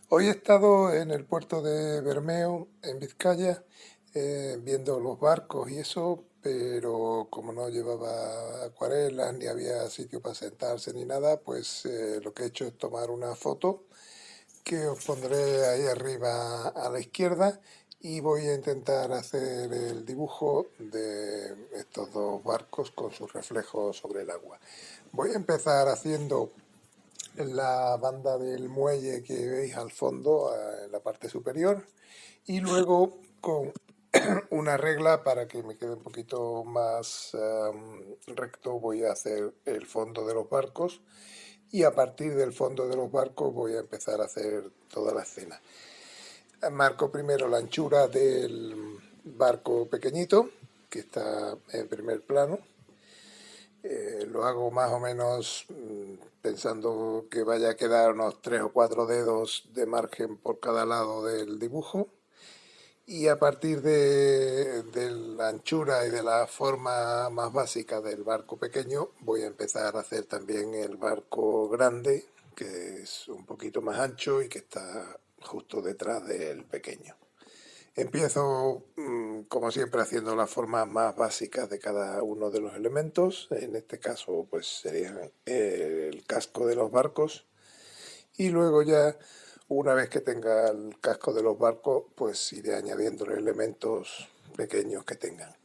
Hoy he estado en el puerto de Bermeo, en Vizcaya, viendo los barcos y eso, pero como no llevaba acuarelas, ni había sitio para sentarse ni nada, pues lo que he hecho es tomar una foto que os pondré ahí arriba a la izquierda y voy a intentar hacer el dibujo de estos dos barcos con sus reflejos sobre el agua. Voy a empezar haciendo la banda del muelle que veis al fondo, en la parte superior, y luego con una regla para que me quede un poquito más recto voy a hacer el fondo de los barcos y a partir del fondo de los barcos voy a empezar a hacer toda la escena. Marco primero la anchura del barco pequeñito que está en primer plano. Lo hago más o menos pensando que vaya a quedar unos 3 o 4 dedos de margen por cada lado del dibujo. Y a partir de la anchura y de la forma más básica del barco pequeño, voy a empezar a hacer también el barco grande, que es un poquito más ancho y que está justo detrás del pequeño. Empiezo, como siempre, haciendo las formas más básicas de cada uno de los elementos. En este caso, pues sería el casco de los barcos. Y luego ya, una vez que tenga el casco de los barcos, pues iré añadiendo elementos pequeños que tengan.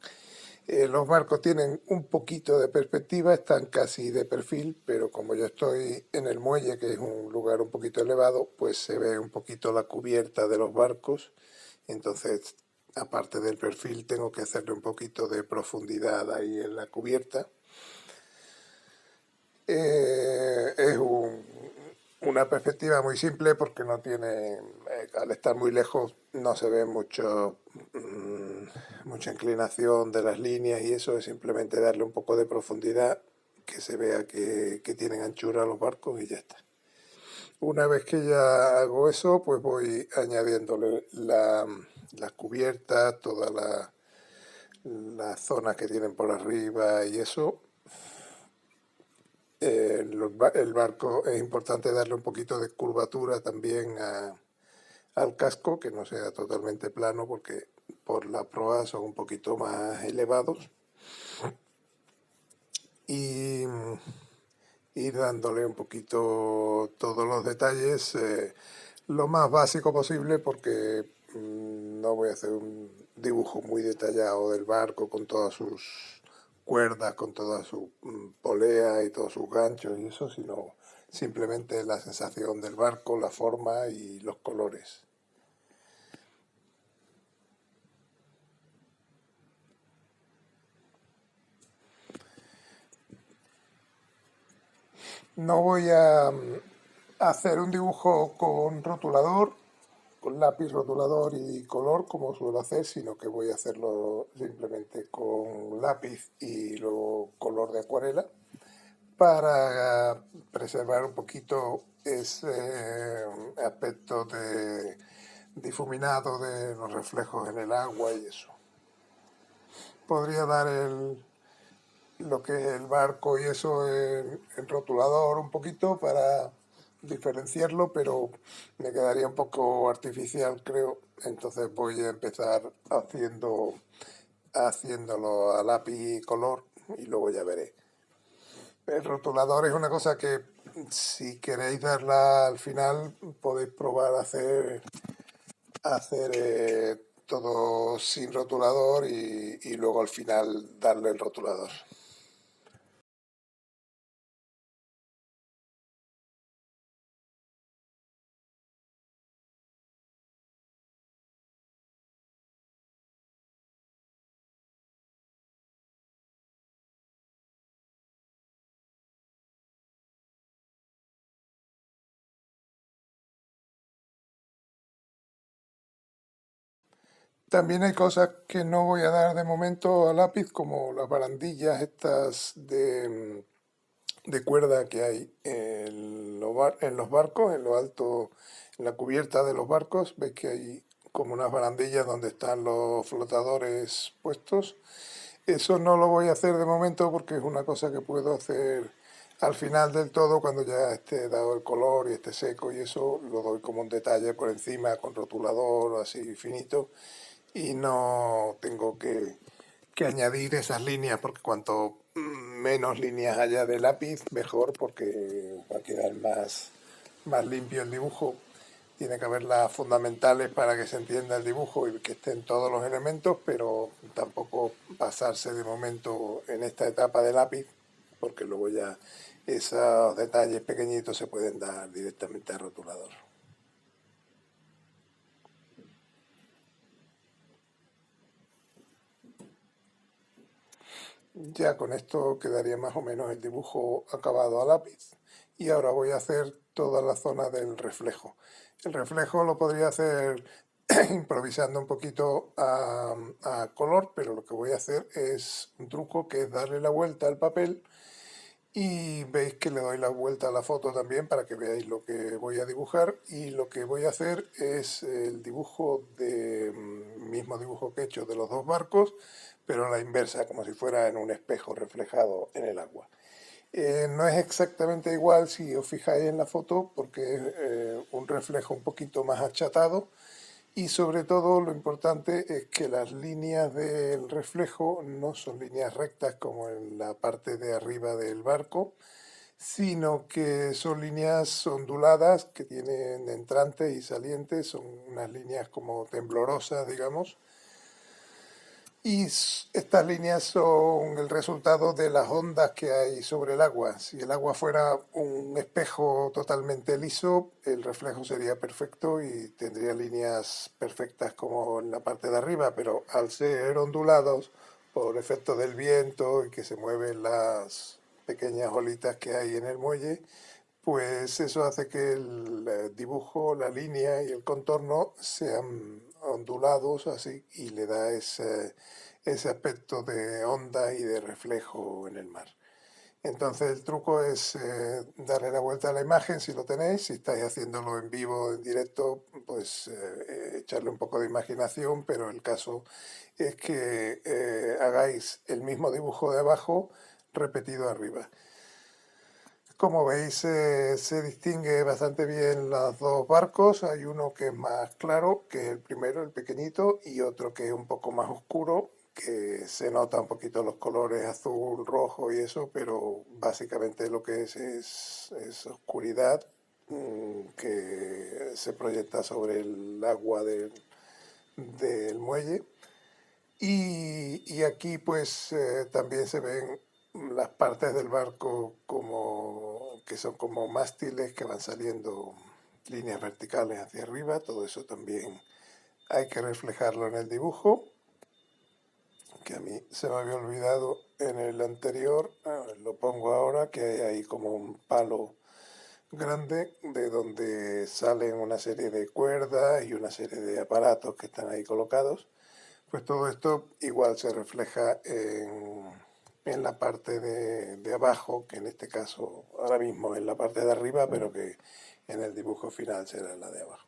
Los barcos tienen un poquito de perspectiva, están casi de perfil, pero como yo estoy en el muelle, que es un lugar un poquito elevado, pues se ve un poquito la cubierta de los barcos. Entonces, aparte del perfil, tengo que hacerle un poquito de profundidad ahí en la cubierta. Es una perspectiva muy simple porque no tiene, al estar muy lejos no se ve mucha inclinación de las líneas y eso es simplemente darle un poco de profundidad, que se vea que tienen anchura los barcos y ya está. Una vez que ya hago eso, pues voy añadiéndole la cubierta, todas las zonas que tienen por arriba y eso. El barco es importante darle un poquito de curvatura también al casco, que no sea totalmente plano porque por la proa son un poquito más elevados. Y ir dándole un poquito todos los detalles, lo más básico posible porque no voy a hacer un dibujo muy detallado del barco con todas sus cuerdas, con toda su polea y todos sus ganchos y eso, sino simplemente la sensación del barco, la forma y los colores. No voy a hacer un dibujo con rotulador, con lápiz rotulador y color como suelo hacer, sino que voy a hacerlo simplemente con lápiz y luego color de acuarela para preservar un poquito ese aspecto de difuminado de los reflejos en el agua y eso. Podría dar lo que es el barco y eso en rotulador un poquito para diferenciarlo, pero me quedaría un poco artificial, creo. Entonces voy a empezar haciéndolo a lápiz y color y luego ya veré. El rotulador es una cosa que si queréis darla al final podéis probar a hacer todo sin rotulador y luego al final darle el rotulador. También hay cosas que no voy a dar de momento a lápiz, como las barandillas estas de cuerda que hay en los barcos, en lo alto, en la cubierta de los barcos. Veis que hay como unas barandillas donde están los flotadores puestos. Eso no lo voy a hacer de momento porque es una cosa que puedo hacer Al final del todo, cuando ya esté dado el color y esté seco y eso, lo doy como un detalle por encima con rotulador así finito y no tengo que añadir esas líneas porque cuanto menos líneas haya de lápiz, mejor porque va a quedar más limpio el dibujo. Tiene que haber las fundamentales para que se entienda el dibujo y que estén todos los elementos, pero tampoco pasarse de momento en esta etapa de lápiz, porque luego ya esos detalles pequeñitos se pueden dar directamente al rotulador. Ya con esto quedaría más o menos el dibujo acabado a lápiz. Y ahora voy a hacer toda la zona del reflejo. El reflejo lo podría hacer improvisando un poquito a color, pero lo que voy a hacer es un truco que es darle la vuelta al papel y veis que le doy la vuelta a la foto también para que veáis lo que voy a dibujar, y lo que voy a hacer es el dibujo mismo dibujo que he hecho de los dos barcos, pero a la inversa, como si fuera en un espejo reflejado en el agua. No es exactamente igual si os fijáis en la foto porque es un reflejo un poquito más achatado, y sobre todo lo importante es que las líneas del reflejo no son líneas rectas como en la parte de arriba del barco, sino que son líneas onduladas que tienen entrantes y salientes, son unas líneas como temblorosas, digamos, y estas líneas son el resultado de las ondas que hay sobre el agua. Si el agua fuera un espejo totalmente liso, el reflejo sería perfecto y tendría líneas perfectas como en la parte de arriba, pero al ser ondulados por efecto del viento y que se mueven las pequeñas olitas que hay en el muelle, pues eso hace que el dibujo, la línea y el contorno sean ondulados así, y le da ese aspecto de onda y de reflejo en el mar. Entonces el truco es darle la vuelta a la imagen si lo tenéis. Si estáis haciéndolo en vivo, en directo, pues echarle un poco de imaginación, pero el caso es que hagáis el mismo dibujo de abajo repetido arriba. Como veis, se distingue bastante bien los dos barcos. Hay uno que es más claro, que es el primero, el pequeñito, y otro que es un poco más oscuro, que se nota un poquito los colores azul, rojo y eso, pero básicamente lo que es oscuridad que se proyecta sobre el agua del muelle. Y aquí pues también se ven las partes del barco como que son como mástiles que van saliendo líneas verticales hacia arriba. Todo eso también hay que reflejarlo en el dibujo, que a mí se me había olvidado en el anterior. Lo pongo ahora, que hay ahí como un palo grande de donde salen una serie de cuerdas y una serie de aparatos que están ahí colocados. Pues todo esto igual se refleja en la parte de abajo, que en este caso ahora mismo es la parte de arriba, pero que en el dibujo final será la de abajo.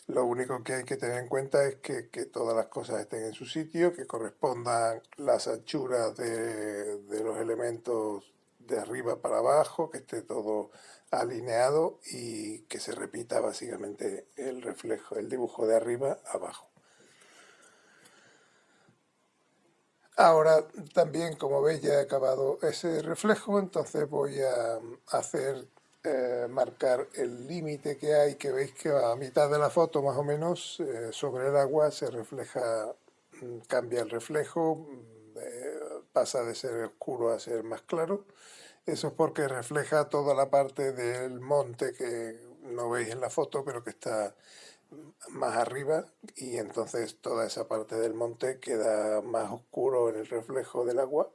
Lo único que hay que tener en cuenta es que todas las cosas estén en su sitio, que correspondan las anchuras de los elementos de arriba para abajo, que esté todo alineado y que se repita básicamente el reflejo, el dibujo de arriba abajo. Ahora también, como veis, ya he acabado ese reflejo, entonces voy a hacer marcar el límite que hay, que veis que a mitad de la foto más o menos sobre el agua se refleja, cambia el reflejo, pasa de ser oscuro a ser más claro. Eso es porque refleja toda la parte del monte que no veis en la foto, pero que está más arriba, y entonces toda esa parte del monte queda más oscuro en el reflejo del agua.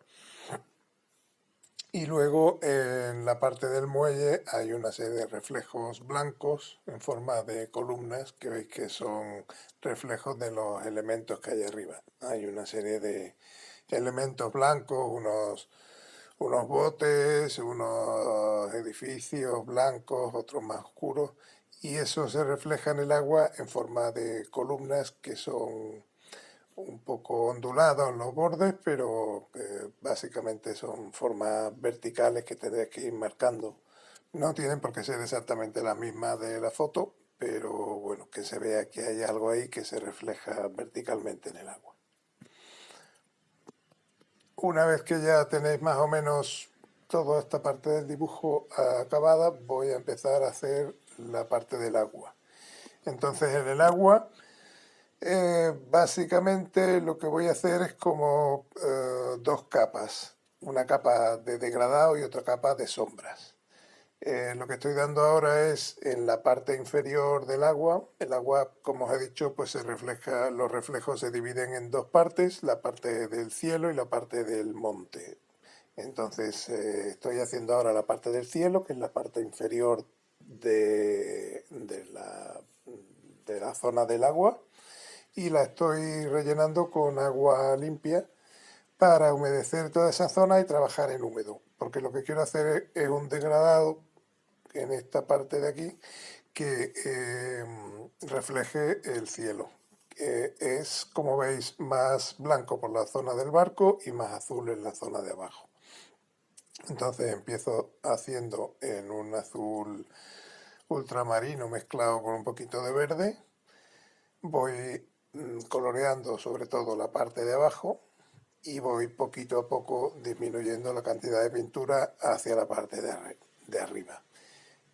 Y luego en la parte del muelle hay una serie de reflejos blancos en forma de columnas que veis que son reflejos de los elementos que hay arriba. Hay una serie de elementos blancos, unos botes, unos edificios blancos, otros más oscuros, y eso se refleja en el agua en forma de columnas que son un poco ondulados en los bordes, pero básicamente son formas verticales que tendréis que ir marcando. No tienen por qué ser exactamente las mismas de la foto, pero bueno, que se vea que hay algo ahí que se refleja verticalmente en el agua. Una vez que ya tenéis más o menos toda esta parte del dibujo acabada, voy a empezar a hacer la parte del agua. Entonces en el agua, básicamente lo que voy a hacer es como dos capas. Una capa de degradado y otra capa de sombras. Lo que estoy dando ahora es en la parte inferior del agua. El agua, como os he dicho, pues se refleja, los reflejos se dividen en dos partes, la parte del cielo y la parte del monte. Entonces estoy haciendo ahora la parte del cielo, que es la parte inferior de la zona del agua, y la estoy rellenando con agua limpia para humedecer toda esa zona y trabajar en húmedo, porque lo que quiero hacer es un degradado en esta parte de aquí que refleje el cielo. Es, como veis, más blanco por la zona del barco y más azul en la zona de abajo. Entonces empiezo haciendo en un azul ultramarino mezclado con un poquito de verde. Voy coloreando sobre todo la parte de abajo y voy poquito a poco disminuyendo la cantidad de pintura hacia la parte de arriba.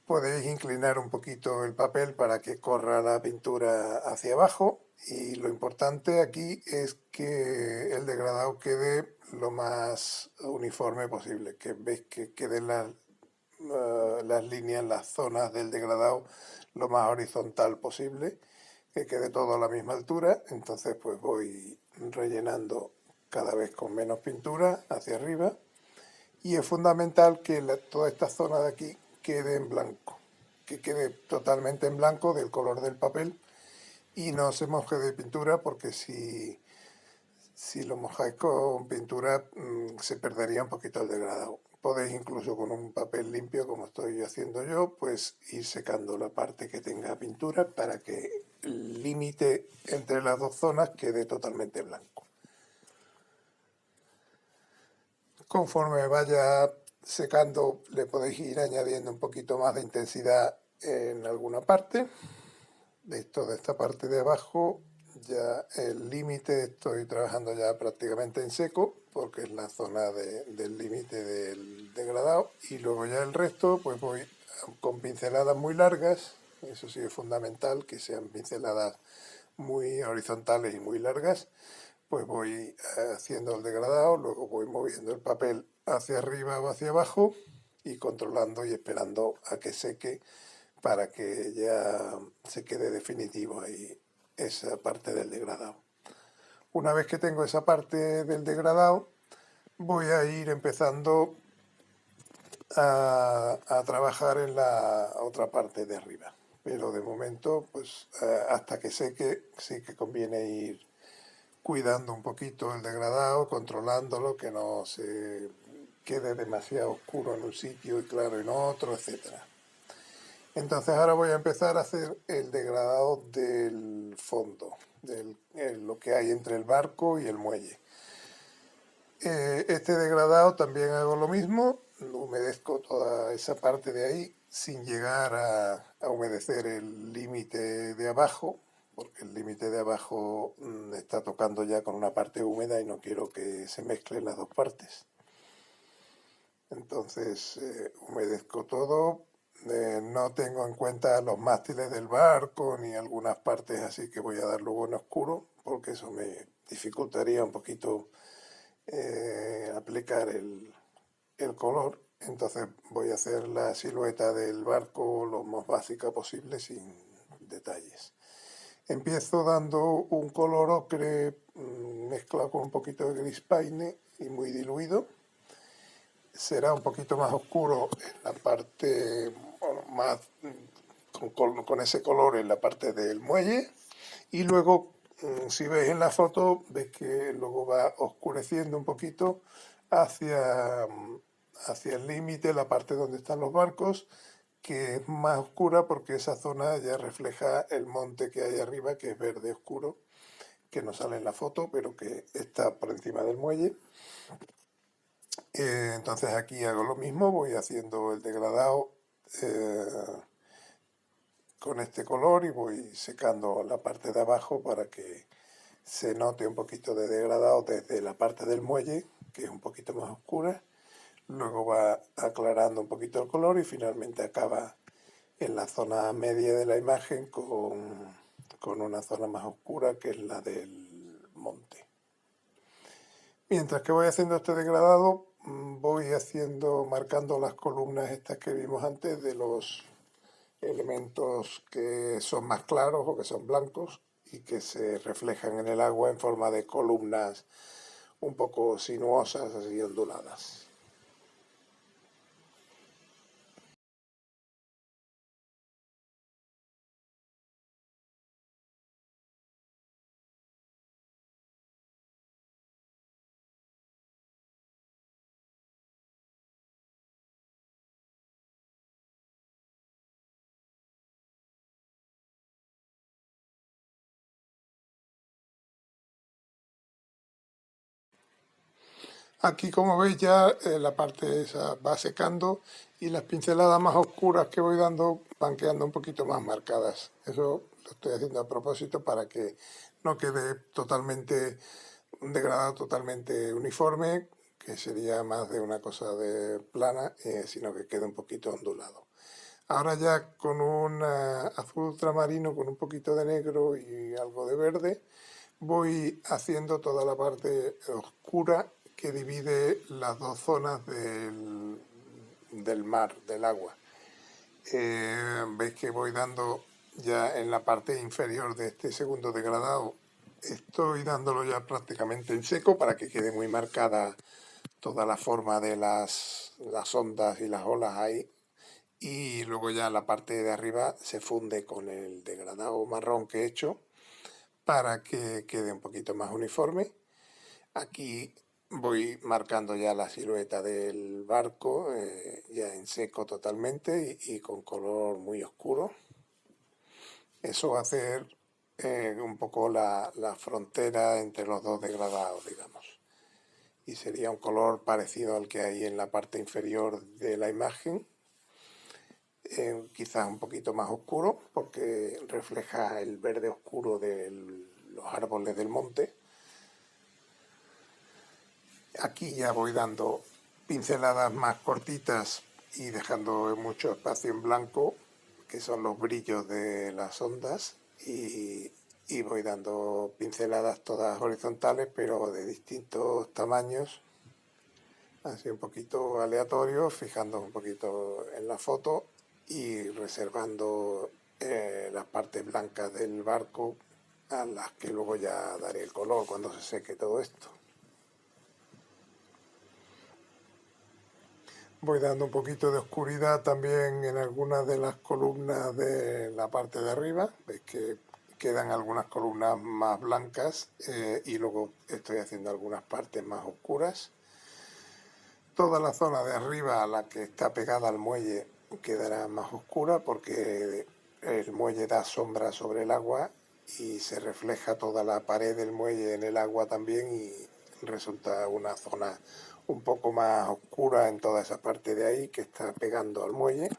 Podéis inclinar un poquito el papel para que corra la pintura hacia abajo, y lo importante aquí es que el degradado quede lo más uniforme posible, que veis que queden las líneas, las zonas del degradado lo más horizontal posible, que quede todo a la misma altura. Entonces pues voy rellenando cada vez con menos pintura hacia arriba, y es fundamental que toda esta zona de aquí quede en blanco, que quede totalmente en blanco del color del papel y no se moje de pintura, porque si lo mojáis con pintura se perdería un poquito el degradado. Podéis incluso con un papel limpio, como estoy haciendo yo, pues ir secando la parte que tenga pintura para que el límite entre las dos zonas quede totalmente blanco. Conforme vaya secando, le podéis ir añadiendo un poquito más de intensidad en alguna parte. De esta parte de abajo, ya el límite estoy trabajando ya prácticamente en seco, porque es la zona del límite del degradado, y luego ya el resto pues voy con pinceladas muy largas. Eso sí es fundamental, que sean pinceladas muy horizontales y muy largas. Pues voy haciendo el degradado, luego voy moviendo el papel hacia arriba o hacia abajo y controlando y esperando a que seque para que ya se quede definitivo ahí esa parte del degradado. Una vez que tengo esa parte del degradado, voy a ir empezando a trabajar en la otra parte de arriba. Pero de momento, pues hasta que seque, sí que conviene ir cuidando un poquito el degradado, controlándolo, que no se quede demasiado oscuro en un sitio y claro en otro, etcétera. Entonces ahora voy a empezar a hacer el degradado del fondo, lo que hay entre el barco y el muelle. Este degradado también hago lo mismo, humedezco toda esa parte de ahí sin llegar a humedecer el límite de abajo, porque el límite de abajo está tocando ya con una parte húmeda y no quiero que se mezclen las dos partes. Entonces humedezco todo. No tengo en cuenta los mástiles del barco ni algunas partes así que voy a dar luego en oscuro, porque eso me dificultaría un poquito aplicar el color. Entonces voy a hacer la silueta del barco lo más básica posible, sin detalles. Empiezo dando un color ocre mezclado con un poquito de gris paine y muy diluido. Será un poquito más oscuro en la parte, bueno, más con ese color en la parte del muelle, y luego si veis en la foto, veis que luego va oscureciendo un poquito hacia el límite, la parte donde están los barcos, que es más oscura porque esa zona ya refleja el monte que hay arriba, que es verde oscuro, que no sale en la foto, pero que está por encima del muelle. Entonces aquí hago lo mismo, voy haciendo el degradado con este color y voy secando la parte de abajo para que se note un poquito de degradado desde la parte del muelle, que es un poquito más oscura. Luego va aclarando un poquito el color y finalmente acaba en la zona media de la imagen con una zona más oscura que es la del monte. Mientras que voy haciendo este degradado, voy marcando las columnas estas que vimos antes de los elementos que son más claros o que son blancos y que se reflejan en el agua en forma de columnas un poco sinuosas, así onduladas. Aquí, como veis, ya la parte esa va secando y las pinceladas más oscuras que voy dando van quedando un poquito más marcadas. Eso lo estoy haciendo a propósito para que no quede totalmente un degradado totalmente uniforme, que sería más de una cosa de plana, sino que quede un poquito ondulado. Ahora ya con un azul ultramarino, con un poquito de negro y algo de verde, voy haciendo toda la parte oscura que divide las dos zonas del mar, del agua. Veis que voy dando ya en la parte inferior de este segundo degradado, estoy dándolo ya prácticamente en seco para que quede muy marcada toda la forma de las ondas y las olas ahí. Y luego ya la parte de arriba se funde con el degradado marrón que he hecho para que quede un poquito más uniforme. Aquí voy marcando ya la silueta del barco, ya en seco totalmente y con color muy oscuro. Eso va a hacer un poco la frontera entre los dos degradados, digamos. Y sería un color parecido al que hay en la parte inferior de la imagen, quizás un poquito más oscuro porque refleja el verde oscuro de los árboles del monte. Aquí ya voy dando pinceladas más cortitas y dejando mucho espacio en blanco, que son los brillos de las ondas, y voy dando pinceladas todas horizontales, pero de distintos tamaños, así un poquito aleatorios, fijando un poquito en la foto y reservando las partes blancas del barco a las que luego ya daré el color cuando se seque todo esto. Voy dando un poquito de oscuridad también en algunas de las columnas de la parte de arriba. Veis que quedan algunas columnas más blancas y luego estoy haciendo algunas partes más oscuras. Toda la zona de arriba, la que está pegada al muelle, quedará más oscura porque el muelle da sombra sobre el agua y se refleja toda la pared del muelle en el agua también y resulta una zona un poco más oscura en toda esa parte de ahí que está pegando al muelle.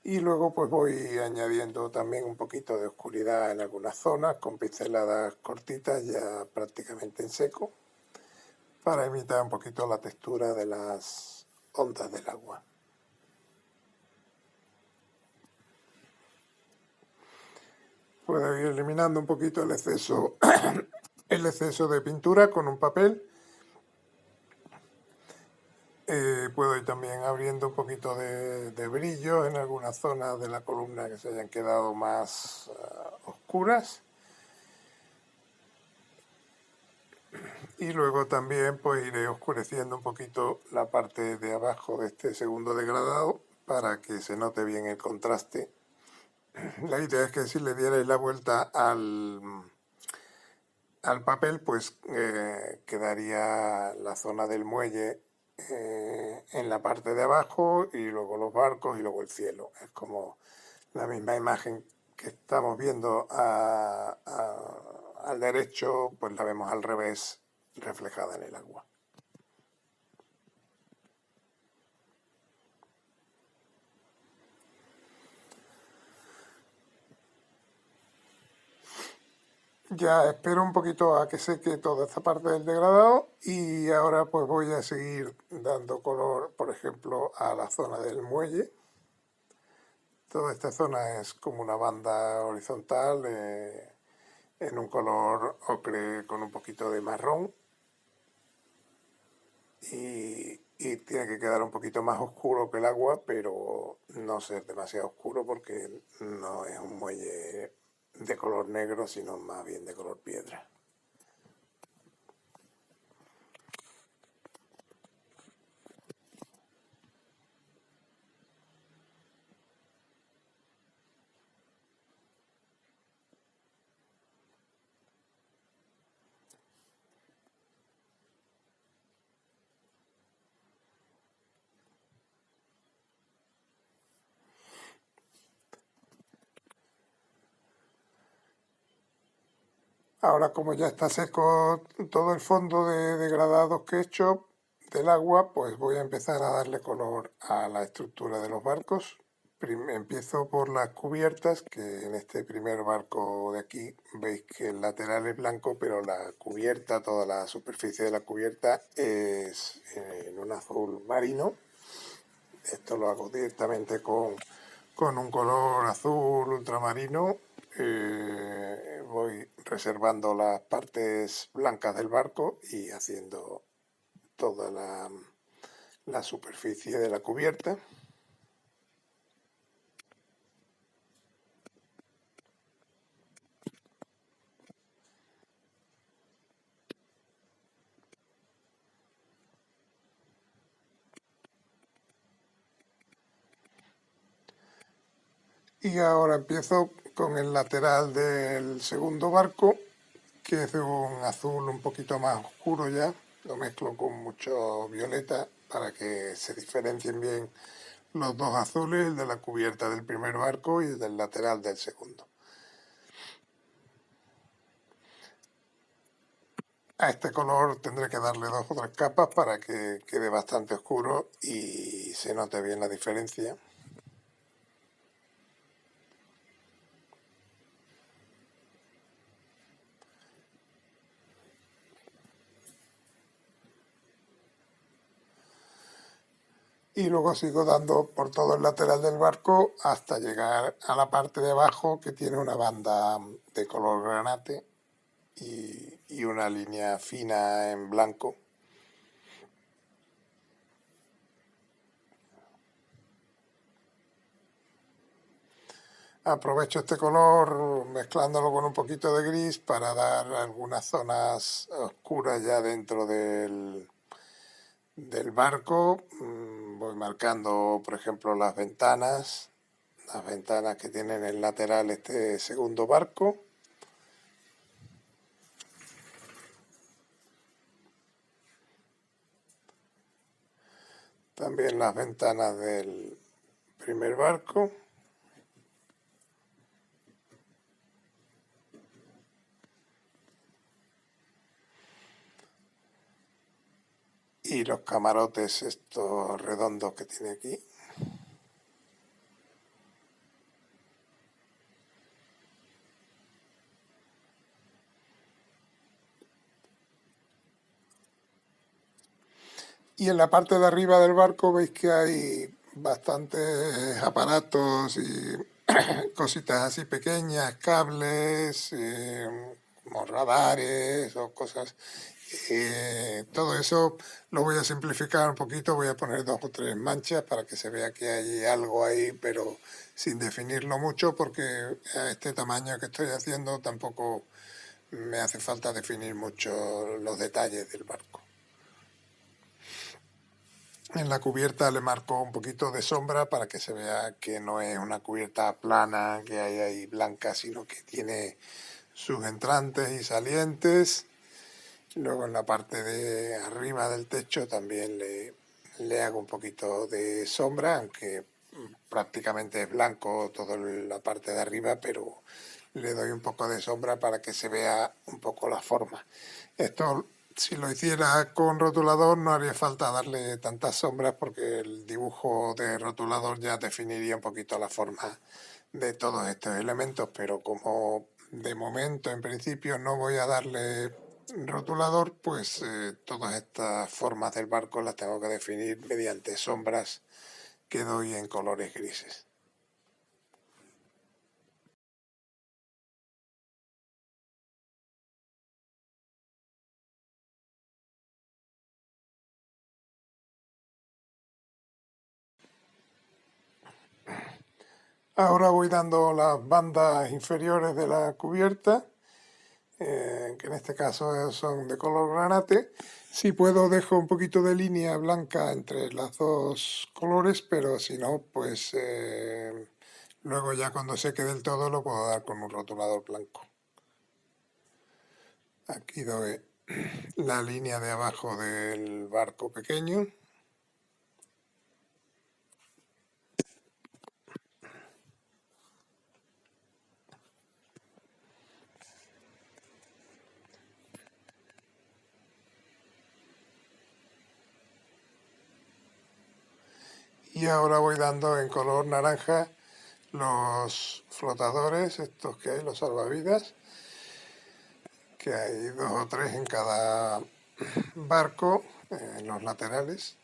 Y luego pues voy añadiendo también un poquito de oscuridad en algunas zonas con pinceladas cortitas ya prácticamente en seco para imitar un poquito la textura de las ondas del agua. Puedo ir eliminando un poquito el exceso de pintura con un papel. Puedo ir también abriendo un poquito de brillo en algunas zonas de la columna que se hayan quedado más oscuras. Y luego también pues iré oscureciendo un poquito la parte de abajo de este segundo degradado para que se note bien el contraste. La idea es que si le dierais la vuelta al papel, pues quedaría la zona del muelle en la parte de abajo y luego los barcos y luego el cielo. Es como la misma imagen que estamos viendo al derecho, pues la vemos al revés reflejada en el agua. Ya espero un poquito a que seque toda esta parte del degradado y ahora pues voy a seguir dando color, por ejemplo, a la zona del muelle. Toda esta zona es como una banda horizontal en un color ocre con un poquito de marrón y tiene que quedar un poquito más oscuro que el agua, pero no ser demasiado oscuro porque no es un muelle de color negro, sino más bien de color piedra. Ahora, como ya está seco todo el fondo de degradados que he hecho del agua, pues voy a empezar a darle color a la estructura de los barcos. Empiezo por las cubiertas, que en este primer barco de aquí veis que el lateral es blanco, pero la cubierta, toda la superficie de la cubierta es en un azul marino. Esto lo hago directamente con un color azul ultramarino. Voy reservando las partes blancas del barco y haciendo toda la superficie de la cubierta. Y ahora empiezo con el lateral del segundo barco, que es de un azul un poquito más oscuro ya. Lo mezclo con mucho violeta para que se diferencien bien los dos azules, el de la cubierta del primer barco y el del lateral del segundo. A este color tendré que darle 2 o 3 capas para que quede bastante oscuro y se note bien la diferencia. Y luego sigo dando por todo el lateral del barco hasta llegar a la parte de abajo, que tiene una banda de color granate y una línea fina en blanco. Aprovecho este color mezclándolo con un poquito de gris para dar algunas zonas oscuras ya dentro del barco. Voy marcando, por ejemplo, las ventanas que tienen el lateral este segundo barco. También las ventanas del primer barco. Y los camarotes estos redondos que tiene aquí. Y en la parte de arriba del barco veis que hay bastantes aparatos y cositas así pequeñas, cables, como radares o cosas. Todo eso lo voy a simplificar un poquito, voy a poner 2 o 3 manchas para que se vea que hay algo ahí, pero sin definirlo mucho, porque a este tamaño que estoy haciendo tampoco me hace falta definir mucho los detalles del barco. En la cubierta le marco un poquito de sombra para que se vea que no es una cubierta plana que hay ahí blanca, sino que tiene sus entrantes y salientes. Luego en la parte de arriba del techo también le hago un poquito de sombra, aunque prácticamente es blanco toda la parte de arriba, pero le doy un poco de sombra para que se vea un poco la forma. Esto, si lo hiciera con rotulador, no haría falta darle tantas sombras porque el dibujo de rotulador ya definiría un poquito la forma de todos estos elementos, pero como de momento, en principio, no voy a darle rotulador, pues todas estas formas del barco las tengo que definir mediante sombras que doy en colores grises. Ahora voy dando las bandas inferiores de la cubierta, que en este caso son de color granate. Si puedo dejo un poquito de línea blanca entre los dos colores, pero si no, pues luego ya cuando seque del todo lo puedo dar con un rotulador blanco. Aquí doy la línea de abajo del barco pequeño. Y ahora voy dando en color naranja los flotadores, estos que hay, los salvavidas, que hay 2 o 3 en cada barco, en los laterales.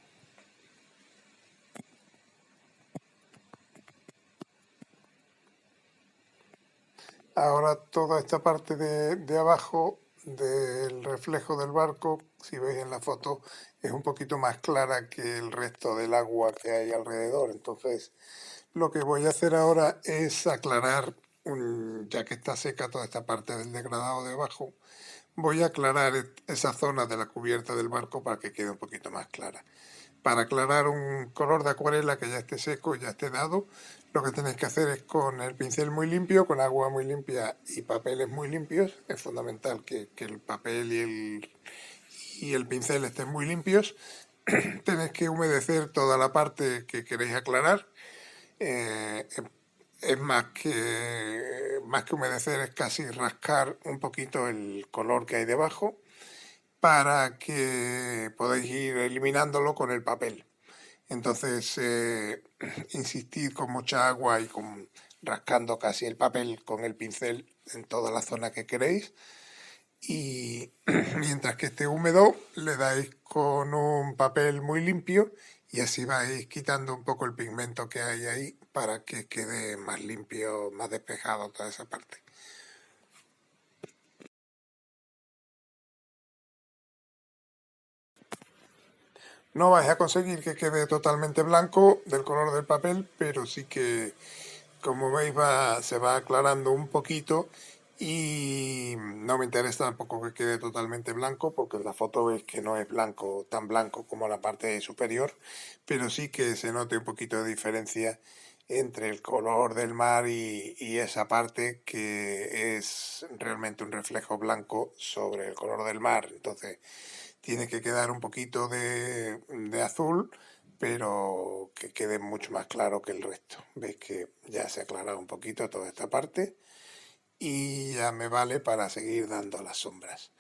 Ahora toda esta parte de abajo del reflejo del barco, si veis en la foto, es un poquito más clara que el resto del agua que hay alrededor. Entonces, lo que voy a hacer ahora es aclarar, ya que está seca toda esta parte del degradado de abajo, voy a aclarar esa zona de la cubierta del barco para que quede un poquito más clara. Para aclarar un color de acuarela que ya esté seco, ya esté dado, lo que tenéis que hacer es con el pincel muy limpio, con agua muy limpia y papeles muy limpios. Es fundamental que el papel y el pincel estén muy limpios. Tenéis que humedecer toda la parte que queréis aclarar. Eh, es más que humedecer, es casi rascar un poquito el color que hay debajo para que podáis ir eliminándolo con el papel. Entonces, insistid con mucha agua y rascando casi el papel con el pincel en toda la zona que queréis. Y mientras que esté húmedo, le dais con un papel muy limpio y así vais quitando un poco el pigmento que hay ahí para que quede más limpio, más despejado toda esa parte. No vais a conseguir que quede totalmente blanco del color del papel, pero sí que, como veis, se va aclarando un poquito y no me interesa tampoco que quede totalmente blanco porque en la foto veis que no es blanco, tan blanco como la parte superior, pero sí que se note un poquito de diferencia entre el color del mar y esa parte que es realmente un reflejo blanco sobre el color del mar. Entonces tiene que quedar un poquito de azul, pero que quede mucho más claro que el resto. Veis que ya se ha aclarado un poquito toda esta parte y ya me vale para seguir dando las sombras.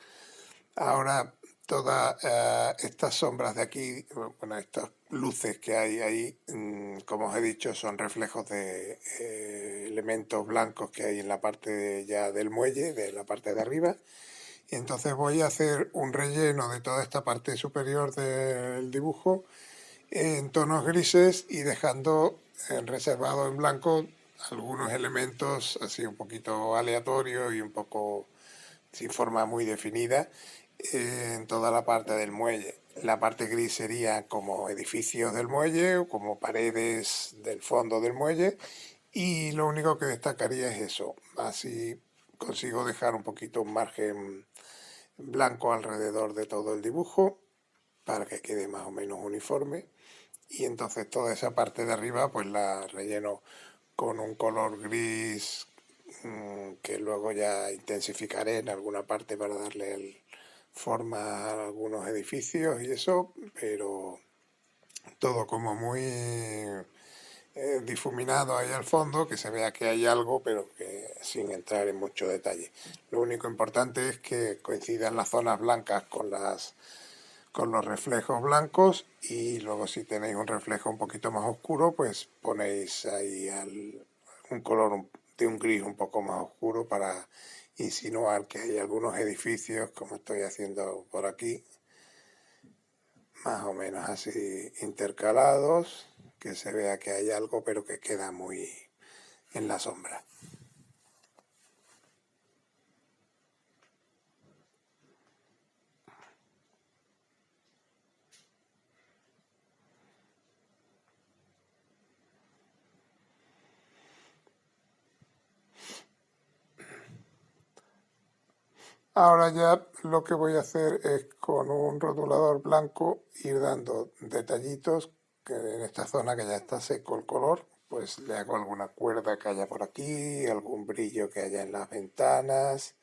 Ahora todas estas sombras de aquí, bueno, estas luces que hay ahí, como os he dicho, son reflejos de elementos blancos que hay en la parte ya del muelle, de la parte de arriba. Y entonces voy a hacer un relleno de toda esta parte superior del dibujo en tonos grises y dejando reservado en blanco algunos elementos así un poquito aleatorios y un poco sin forma muy definida en toda la parte del muelle. La parte gris sería como edificios del muelle o como paredes del fondo del muelle y lo único que destacaría es eso. Así consigo dejar un poquito un margen blanco alrededor de todo el dibujo para que quede más o menos uniforme y entonces toda esa parte de arriba pues la relleno con un color gris que luego ya intensificaré en alguna parte para darle forma a algunos edificios y eso, pero todo como muy difuminado ahí al fondo, que se vea que hay algo, pero que sin entrar en mucho detalle. Lo único importante es que coincidan las zonas blancas con los reflejos blancos, y luego si tenéis un reflejo un poquito más oscuro, pues ponéis ahí un color de un gris un poco más oscuro para insinuar que hay algunos edificios, como estoy haciendo por aquí, más o menos así intercalados, que se vea que hay algo, pero que queda muy en la sombra. Ahora ya lo que voy a hacer es con un rotulador blanco ir dando detallitos, que en esta zona que ya está seco el color, pues le hago alguna cuerda que haya por aquí, algún brillo que haya en las ventanas,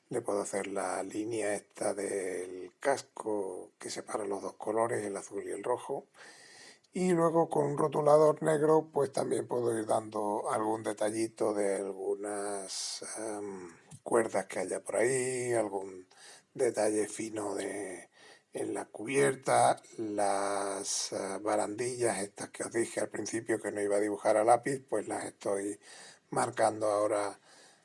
le puedo hacer la línea esta del casco que separa los dos colores, el azul y el rojo. Y luego con un rotulador negro pues también puedo ir dando algún detallito de algunas cuerdas que haya por ahí, algún detalle fino en la cubierta, las barandillas estas que os dije al principio que no iba a dibujar a lápiz, pues las estoy marcando ahora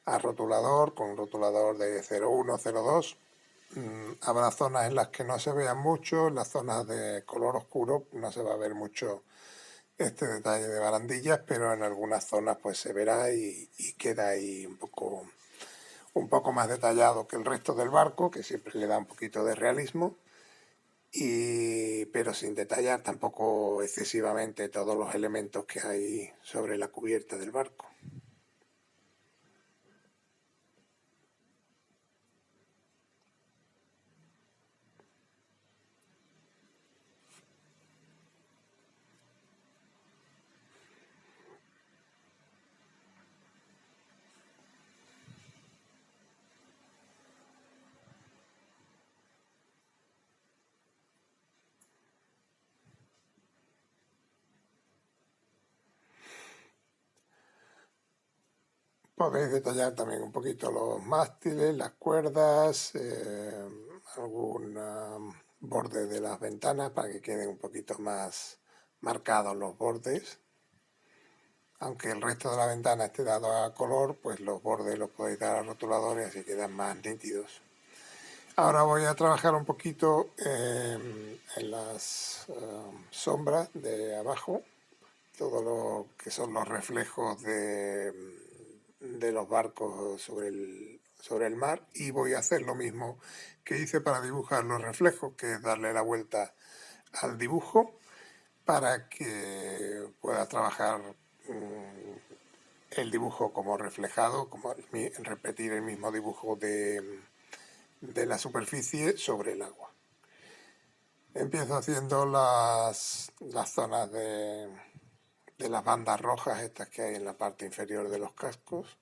a rotulador, con un rotulador de 01, 02. Habrá zonas en las que no se vean mucho, en las zonas de color oscuro no se va a ver mucho este detalle de barandillas, pero en algunas zonas pues se verá y queda ahí un poco más detallado que el resto del barco, que siempre le da un poquito de realismo, pero sin detallar tampoco excesivamente todos los elementos que hay sobre la cubierta del barco. Podéis detallar también un poquito los mástiles, las cuerdas, algún borde de las ventanas para que queden un poquito más marcados los bordes. Aunque el resto de la ventana esté dado a color, pues los bordes los podéis dar a rotuladores y así quedan más nítidos. Ahora voy a trabajar un poquito en las sombras de abajo, todo lo que son los reflejos de los barcos sobre el mar, y voy a hacer lo mismo que hice para dibujar los reflejos, que es darle la vuelta al dibujo para que pueda trabajar el dibujo como reflejado, como repetir el mismo dibujo de la superficie sobre el agua. Empiezo haciendo las zonas de las bandas rojas estas que hay en la parte inferior de los cascos,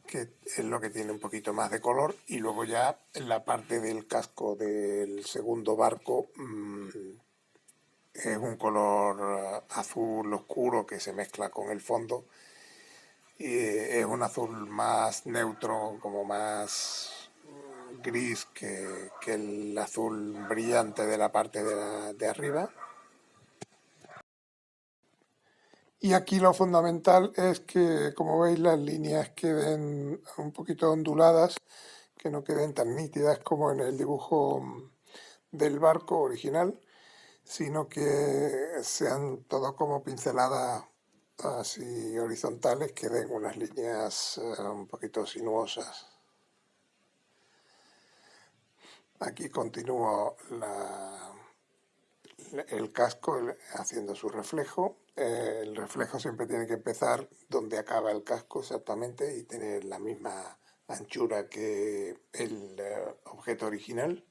que es lo que tiene un poquito más de color, y luego ya en la parte del casco del segundo barco es un color azul oscuro que se mezcla con el fondo, y es un azul más neutro, como más gris que el azul brillante de la parte de arriba. Y aquí lo fundamental es que, como veis, las líneas queden un poquito onduladas, que no queden tan nítidas como en el dibujo del barco original, sino que sean todo como pinceladas así horizontales, que den unas líneas un poquito sinuosas. Aquí continúo el casco haciendo su reflejo. El reflejo siempre tiene que empezar donde acaba el casco exactamente y tener la misma anchura que el objeto original.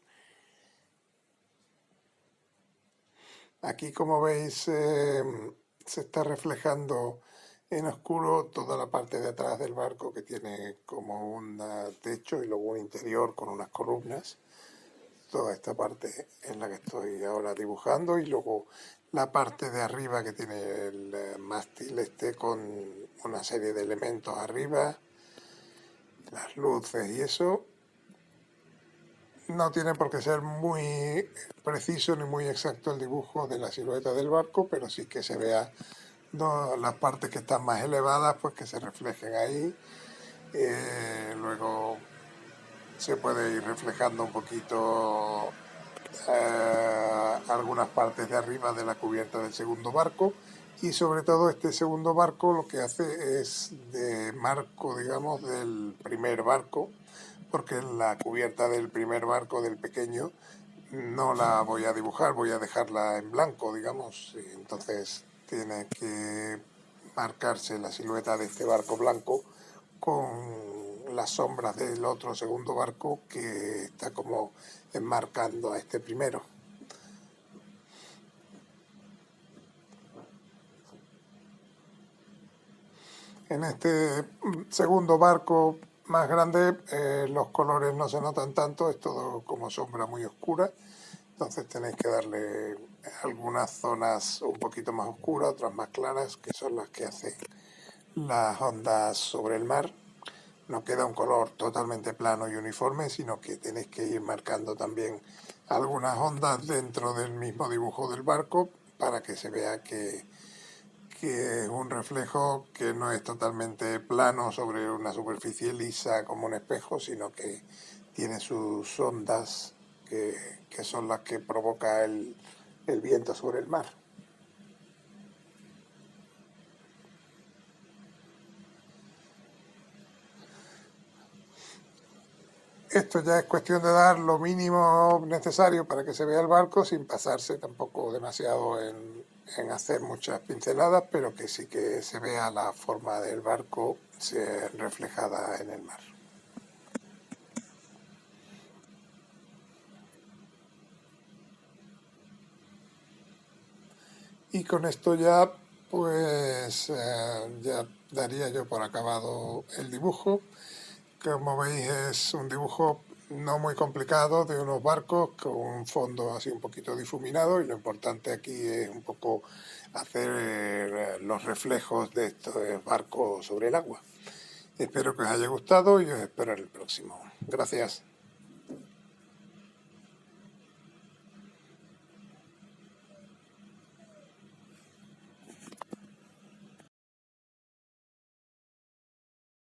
Aquí, como veis, se está reflejando en oscuro toda la parte de atrás del barco, que tiene como un techo y luego un interior con unas columnas. Toda esta parte es la que estoy ahora dibujando, y luego la parte de arriba que tiene el mástil este con una serie de elementos arriba, las luces y eso. No tiene por qué ser muy preciso ni muy exacto el dibujo de la silueta del barco, pero sí que se vea las partes que están más elevadas, pues que se reflejen ahí. Luego se puede ir reflejando un poquito algunas partes de arriba de la cubierta del segundo barco, y sobre todo este segundo barco lo que hace es de marco, digamos, del primer barco, porque la cubierta del primer barco, del pequeño, no la voy a dibujar, voy a dejarla en blanco, digamos, y entonces tiene que marcarse la silueta de este barco blanco con las sombras del otro segundo barco que está como enmarcando a este primero. En este segundo barco más grande los colores no se notan tanto, es todo como sombra muy oscura, entonces tenéis que darle algunas zonas un poquito más oscuras, otras más claras, que son las que hacen las ondas sobre el mar. No queda un color totalmente plano y uniforme, sino que tenéis que ir marcando también algunas ondas dentro del mismo dibujo del barco para que se vea que es un reflejo que no es totalmente plano sobre una superficie lisa como un espejo, sino que tiene sus ondas que son las que provoca el viento sobre el mar. Esto ya es cuestión de dar lo mínimo necesario para que se vea el barco sin pasarse tampoco demasiado en hacer muchas pinceladas, pero que sí que se vea la forma del barco reflejada en el mar. Y con esto ya, pues ya daría yo por acabado el dibujo. Como veis es un dibujo no muy complicado de unos barcos con un fondo así un poquito difuminado, y lo importante aquí es un poco hacer los reflejos de estos barcos sobre el agua. Espero que os haya gustado y os espero en el próximo. Gracias.